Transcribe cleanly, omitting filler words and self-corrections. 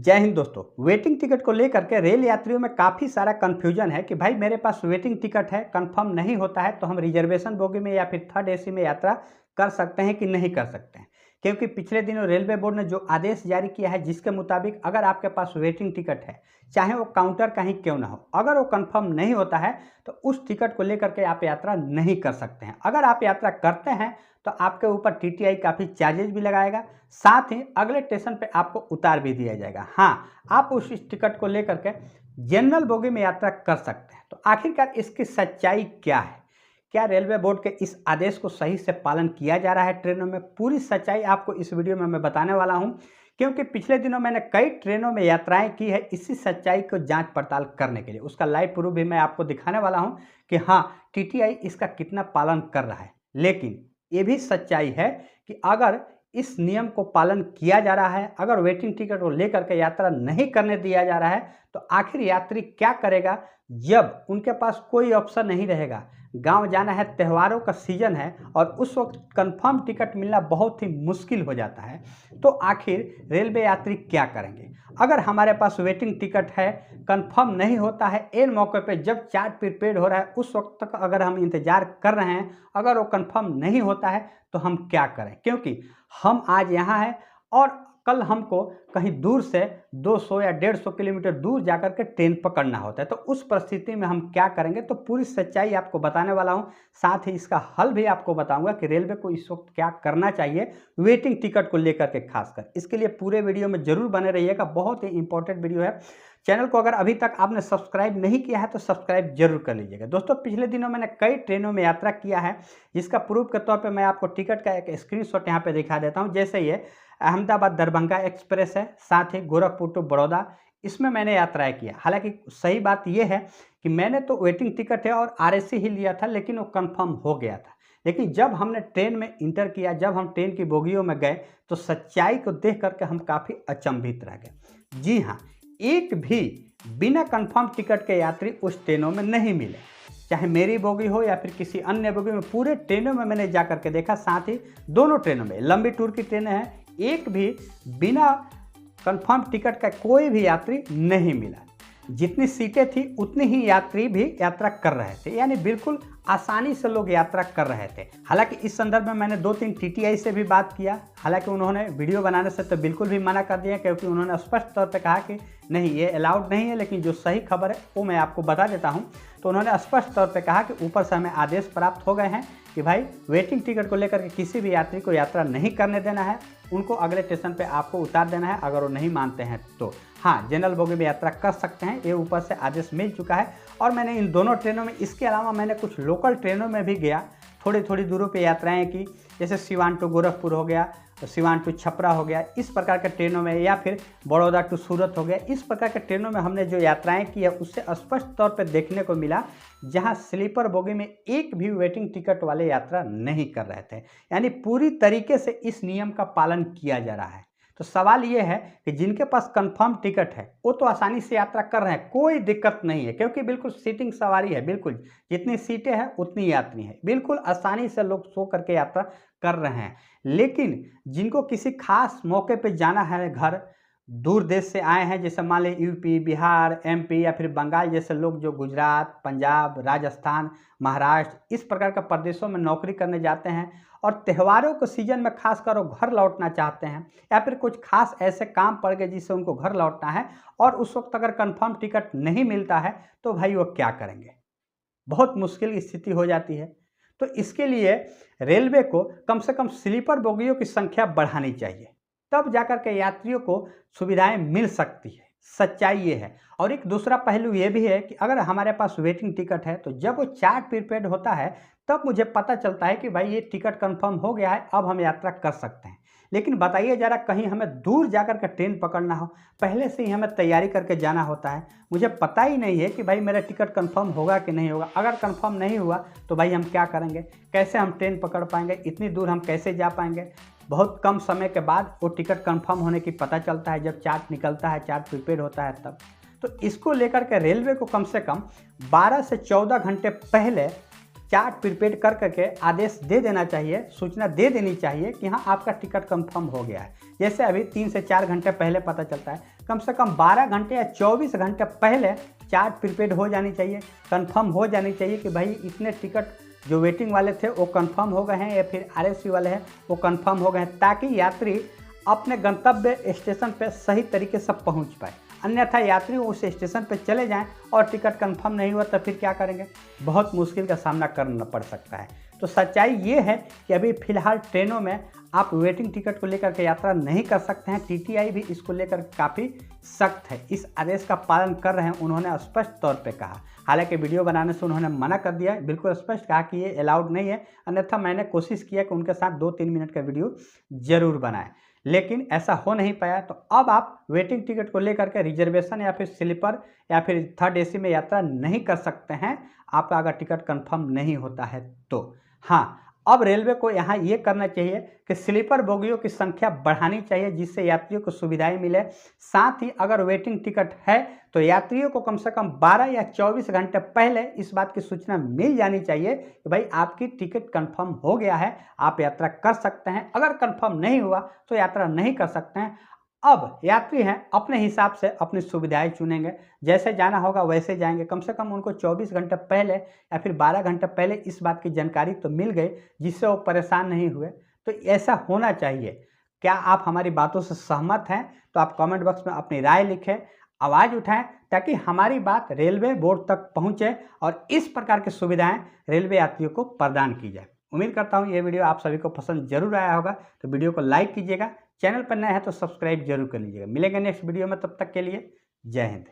जय हिंद दोस्तों। Waiting ticket को लेकर के रेल यात्रियों में काफ़ी सारा कन्फ्यूजन है कि भाई मेरे पास वेटिंग टिकट है, कंफर्म नहीं होता है तो हम रिजर्वेशन बोगी में या फिर थर्ड एसी में यात्रा कर सकते हैं कि नहीं कर सकते हैं। क्योंकि पिछले दिनों रेलवे बोर्ड ने जो आदेश जारी किया है जिसके मुताबिक अगर आपके पास वेटिंग टिकट है, चाहे वो काउंटर का ही क्यों ना हो, अगर वो कंफर्म नहीं होता है तो उस टिकट को लेकर के आप यात्रा नहीं कर सकते हैं। अगर आप यात्रा करते हैं तो आपके ऊपर टीटीआई काफ़ी चार्जेज भी लगाएगा, साथ ही अगले स्टेशन पे आपको उतार भी दिया जाएगा। हाँ, आप उस टिकट को लेकर के जनरल बोगी में यात्रा कर सकते हैं। तो आखिरकार इसकी सच्चाई क्या है? क्या रेलवे बोर्ड के इस आदेश को सही से पालन किया जा रहा है ट्रेनों में? पूरी सच्चाई आपको इस वीडियो में मैं बताने वाला हूं, क्योंकि पिछले दिनों मैंने कई ट्रेनों में यात्राएं की है इसी सच्चाई को जांच पड़ताल करने के लिए। उसका लाइव प्रूफ भी मैं आपको दिखाने वाला हूं कि हाँ, टीटीआई इसका कितना पालन कर रहा है। लेकिन ये भी सच्चाई है कि अगर इस नियम को पालन किया जा रहा है, अगर वेटिंग टिकट को लेकर के यात्रा नहीं करने दिया जा रहा है, तो आखिर यात्री क्या करेगा जब उनके पास कोई ऑप्शन नहीं रहेगा। गांव जाना है, त्योहारों का सीजन है और उस वक्त कंफर्म टिकट मिलना बहुत ही मुश्किल हो जाता है। तो आखिर रेलवे यात्री क्या करेंगे? अगर हमारे पास वेटिंग टिकट है, कंफर्म नहीं होता है, एन मौके पे जब चार्ट प्रीपेड हो रहा है उस वक्त तक अगर हम इंतज़ार कर रहे हैं, अगर वो कंफर्म नहीं होता है तो हम क्या करें? क्योंकि हम आज यहाँ हैं और कल हमको कहीं दूर से 200 या 150 किलोमीटर दूर जाकर के ट्रेन पकड़ना होता है। तो उस परिस्थिति में हम क्या करेंगे? तो पूरी सच्चाई आपको बताने वाला हूं, साथ ही इसका हल भी आपको बताऊंगा कि रेलवे को इस वक्त क्या करना चाहिए वेटिंग टिकट को लेकर के। खासकर इसके लिए पूरे वीडियो में जरूर बने रहिएगा, बहुत ही इंपॉर्टेंट वीडियो है। चैनल को अगर अभी तक आपने सब्सक्राइब नहीं किया है तो सब्सक्राइब जरूर कर लीजिएगा। दोस्तों, पिछले दिनों मैंने कई ट्रेनों में यात्रा किया है, जिसका प्रूफ के तौर पे मैं आपको टिकट का एक स्क्रीनशॉट यहाँ पे दिखा देता हूँ। जैसे ये अहमदाबाद दरभंगा एक्सप्रेस है, साथ ही गोरखपुर टू बड़ौदा, इसमें मैंने यात्राएं किया। हालांकि सही बात यह है कि मैंने तो वेटिंग टिकट है और आरएसी ही लिया था, लेकिन वो कंफर्म हो गया था। लेकिन जब हमने ट्रेन में इंटर किया, जब हम ट्रेन की बोगियों में गए, तो सच्चाई को देख करके हम काफ़ी अचंभित रह गए। जी हाँ, एक भी बिना कंफर्म टिकट के यात्री उस ट्रेनों में नहीं मिले, चाहे मेरी बोगी हो या फिर किसी अन्य बोगी में। पूरे ट्रेनों में मैंने जा करके देखा, साथ ही दोनों ट्रेनों में, लंबी टूर की ट्रेनें हैं, एक भी बिना कंफर्म टिकट का कोई भी यात्री नहीं मिला। जितनी सीटें थी उतनी ही यात्री भी यात्रा कर रहे थे, यानी बिल्कुल आसानी से लोग यात्रा कर रहे थे। हालांकि इस संदर्भ में मैंने 2-3 टीटीआई से भी बात किया, हालांकि उन्होंने वीडियो बनाने से तो बिल्कुल भी मना कर दिया, क्योंकि उन्होंने स्पष्ट तौर पे कहा कि नहीं, ये अलाउड नहीं है। लेकिन जो सही खबर है वो मैं आपको बता देता हूँ। तो उन्होंने स्पष्ट तौर पे कहा कि ऊपर से हमें आदेश प्राप्त हो गए हैं कि भाई वेटिंग टिकट को लेकर के किसी भी यात्री को यात्रा नहीं करने देना है, उनको अगले स्टेशन पे आपको उतार देना है। अगर वो नहीं मानते हैं तो हाँ, जनरल बोगी में यात्रा कर सकते हैं, ये ऊपर से आदेश मिल चुका है। और मैंने इन दोनों ट्रेनों में, इसके अलावा मैंने कुछ लोकल ट्रेनों में भी गया, थोड़ी थोड़ी दूरों पे यात्राएं की, जैसे सिवान टू गोरखपुर हो गया, सिवान टू छपरा हो गया, इस प्रकार के ट्रेनों में, या फिर बड़ौदा टू सूरत हो गया। इस प्रकार के ट्रेनों में हमने जो यात्राएं की है उससे स्पष्ट तौर पे देखने को मिला जहां स्लीपर बोगी में एक भी वेटिंग टिकट वाले यात्रा नहीं कर रहे थे, यानी पूरी तरीके से इस नियम का पालन किया जा रहा है। तो सवाल ये है कि जिनके पास कंफर्म टिकट है वो तो आसानी से यात्रा कर रहे हैं, कोई दिक्कत नहीं है, क्योंकि बिल्कुल सीटिंग सवारी है, बिल्कुल जितनी सीटें हैं उतनी यात्री हैं, बिल्कुल आसानी से लोग सो करके यात्रा कर रहे हैं। लेकिन जिनको किसी खास मौके पे जाना है, घर दूर देश से आए हैं, जैसे मान लें यूपी, बिहार, एमपी या फिर बंगाल जैसे लोग जो गुजरात, पंजाब, राजस्थान, महाराष्ट्र, इस प्रकार के प्रदेशों में नौकरी करने जाते हैं और त्योहारों के सीजन में खासकर वो घर लौटना चाहते हैं, या फिर कुछ खास ऐसे काम पड़ गए जिससे उनको घर लौटना है और उस वक्त अगर कंफर्म टिकट नहीं मिलता है तो भाई वो क्या करेंगे? बहुत मुश्किल स्थिति हो जाती है। तो इसके लिए रेलवे को कम से कम स्लीपर बोगियों की संख्या बढ़ानी चाहिए, तब जाकर के यात्रियों को सुविधाएं मिल सकती है। सच्चाई ये है। और एक दूसरा पहलू ये भी है कि अगर हमारे पास वेटिंग टिकट है तो जब वो चार्ट प्रीपेड होता है तब मुझे पता चलता है कि भाई ये टिकट कंफर्म हो गया है, अब हम यात्रा कर सकते हैं। लेकिन बताइए जरा, कहीं हमें दूर जाकर के ट्रेन पकड़ना हो, पहले से ही हमें तैयारी करके जाना होता है, मुझे पता ही नहीं है कि भाई मेरा टिकट कंफर्म होगा कि नहीं होगा। अगर कंफर्म नहीं हुआ तो भाई हम क्या करेंगे? कैसे हम ट्रेन पकड़ पाएंगे? इतनी दूर हम कैसे जा पाएंगे? बहुत कम समय के बाद वो टिकट कंफर्म होने की पता चलता है, जब चार्ट निकलता है, चार्ट प्रीपेड होता है तब। तो इसको लेकर के रेलवे को कम से कम 12 से 14 घंटे पहले चार्ट प्रीपेड कर करके आदेश दे देना चाहिए, सूचना दे देनी चाहिए कि हाँ, आपका टिकट कंफर्म हो गया है। जैसे अभी 3 से 4 घंटे पहले पता चलता है, कम से कम 12 घंटे या 24 घंटे पहले चार्ट प्रीपेड हो जानी चाहिए, कंफर्म हो जानी चाहिए कि भाई इतने टिकट जो वेटिंग वाले थे वो कंफर्म हो गए हैं या फिर आरएससी वाले हैं वो कंफर्म हो गए हैं, ताकि यात्री अपने गंतव्य स्टेशन पर सही तरीके से पहुंच पाए। अन्यथा यात्री उस स्टेशन पर चले जाएं और टिकट कंफर्म नहीं हुआ तो फिर क्या करेंगे, बहुत मुश्किल का सामना करना पड़ सकता है। तो सच्चाई ये है कि अभी फ़िलहाल ट्रेनों में आप वेटिंग टिकट को लेकर के यात्रा नहीं कर सकते हैं। टीटीआई भी इसको लेकर काफ़ी सख्त है, इस आदेश का पालन कर रहे हैं, उन्होंने स्पष्ट तौर पे कहा। हालांकि वीडियो बनाने से उन्होंने मना कर दिया, बिल्कुल स्पष्ट कहा कि ये अलाउड नहीं है, अन्यथा मैंने कोशिश किया कि उनके साथ 2-3 मिनट का वीडियो ज़रूर बनाएं, लेकिन ऐसा हो नहीं पाया। तो अब आप वेटिंग टिकट को लेकर के रिजर्वेशन या फिर स्लीपर या फिर थर्ड एसी में यात्रा नहीं कर सकते हैं, आपका अगर टिकट कंफर्म नहीं होता है तो। हाँ, अब रेलवे को यहाँ ये करना चाहिए कि स्लीपर बोगियों की संख्या बढ़ानी चाहिए, जिससे यात्रियों को सुविधाएं मिले। साथ ही अगर वेटिंग टिकट है तो यात्रियों को कम से कम 12 या 24 घंटे पहले इस बात की सूचना मिल जानी चाहिए कि भाई आपकी टिकट कंफर्म हो गया है, आप यात्रा कर सकते हैं। अगर कंफर्म नहीं हुआ तो यात्रा नहीं कर सकते हैं। अब यात्री हैं अपने हिसाब से अपनी सुविधाएं चुनेंगे, जैसे जाना होगा वैसे जाएंगे। कम से कम उनको 24 घंटे पहले या फिर 12 घंटे पहले इस बात की जानकारी तो मिल गई, जिससे वो परेशान नहीं हुए। तो ऐसा होना चाहिए। क्या आप हमारी बातों से सहमत हैं? तो आप कमेंट बॉक्स में अपनी राय लिखें, आवाज़ उठाएं, ताकि हमारी बात रेलवे बोर्ड तक पहुंचे और इस प्रकार की सुविधाएं रेलवे यात्रियों को प्रदान की जाए। उम्मीद करता हूं ये वीडियो आप सभी को पसंद जरूर आया होगा। तो वीडियो को लाइक कीजिएगा, चैनल पर नए हैं तो सब्सक्राइब जरूर कर लीजिएगा। मिलेंगे नेक्स्ट वीडियो में, तब तक के लिए जय हिंद।